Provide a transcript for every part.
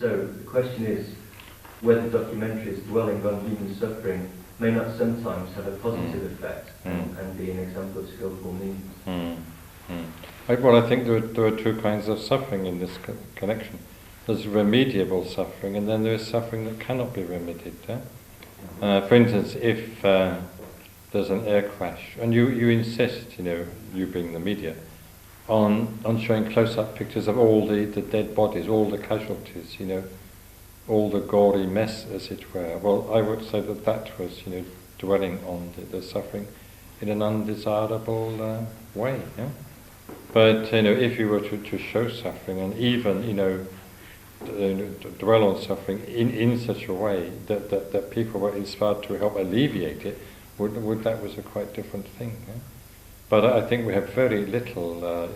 So the question is whether documentaries dwelling on human suffering may not sometimes have a positive effect and be an example of skillful means. Well, I think there are two kinds of suffering in this connection. There's remediable suffering, and then there is suffering that cannot be remedied. For instance, if there's an air crash, and you insist, you being the media, on showing close-up pictures of all the dead bodies, all the casualties, all the gory mess, as it were. Well, I would say that was, dwelling on the suffering in an undesirable way. Yeah? But if you were to show suffering, and even dwell on suffering in such a way that people were inspired to help alleviate it, would that was a quite different thing. Yeah? But I think we have very little, of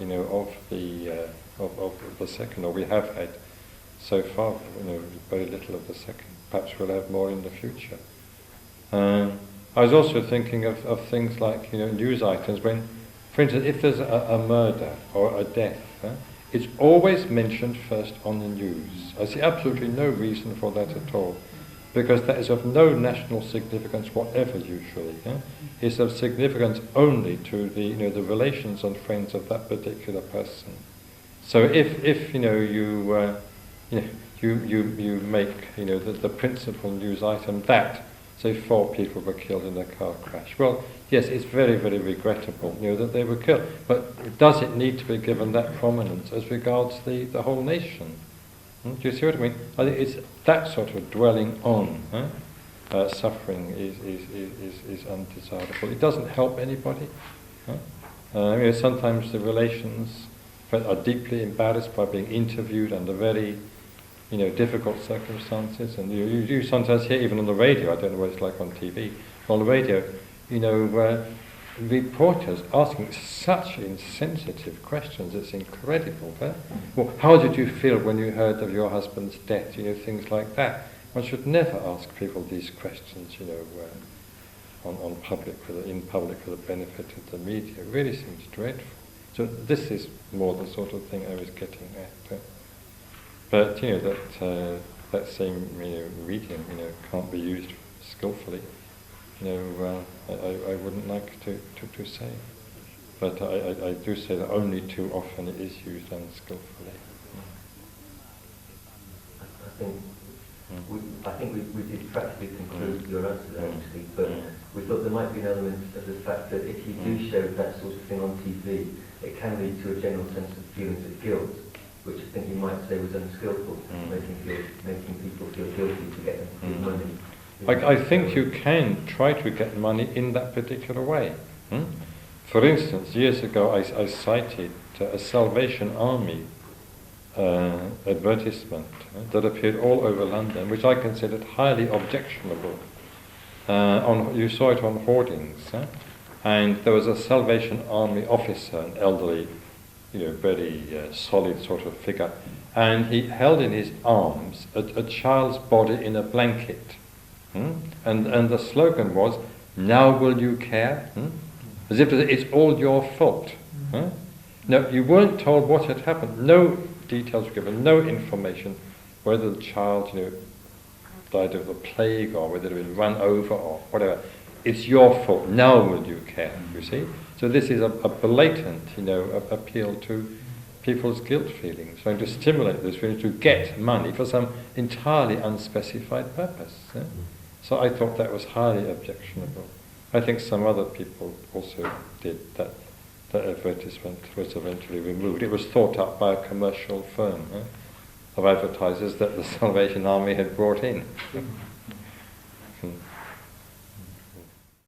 the second, or we have had so far, very little of the second. Perhaps we'll have more in the future. I was also thinking of things like, news items when, for instance, if there's a murder or a death, it's always mentioned first on the news. I see absolutely no reason for that at all, because that is of no national significance whatever usually. It's of significance only to the relations and friends of that particular person. So if you make the principal news item that, say, 4 people were killed in a car crash. Well, yes, it's very, very regrettable, that they were killed. But does it need to be given that prominence as regards the whole nation? Do you see what I mean? I think it's that sort of dwelling on suffering is undesirable. It doesn't help anybody. Sometimes the relations are deeply embarrassed by being interviewed under very difficult circumstances, and you sometimes hear, even on the radio, I don't know what it's like on TV, on the radio, reporters asking such insensitive questions, it's incredible. Well, how did you feel when you heard of your husband's death? Things like that. One should never ask people these questions, in public for the benefit of the media. It really seems dreadful. So this is more the sort of thing I was getting at. But that same medium can't be used skillfully. I wouldn't like to say, but I do say that only too often it is used unskillfully. I think we did practically conclude your answer there, actually, but we thought there might be an element of the fact that if you do show that sort of thing on TV, it can lead to a general sense of feelings of guilt, which I think you might say was unskillful, making people feel guilty to get them money. I think you can try to get money in that particular way. For instance, years ago I cited a Salvation Army advertisement that appeared all over London, which I considered highly objectionable. You saw it on hoardings, and there was a Salvation Army officer, an elderly, very solid sort of figure, and he held in his arms a child's body in a blanket. And the slogan was, "Now will you care?" As if it's all your fault. No, you weren't told what had happened. No details were given, no information whether the child died of the plague or whether it had been run over or whatever. It's your fault. Now will you care? You see? So this is a blatant, appeal to people's guilt feelings, trying to stimulate those feelings to get money for some entirely unspecified purpose. So I thought that was highly objectionable. I think some other people also did that. That advertisement was eventually removed. It was thought up by a commercial firm of advertisers that the Salvation Army had brought in.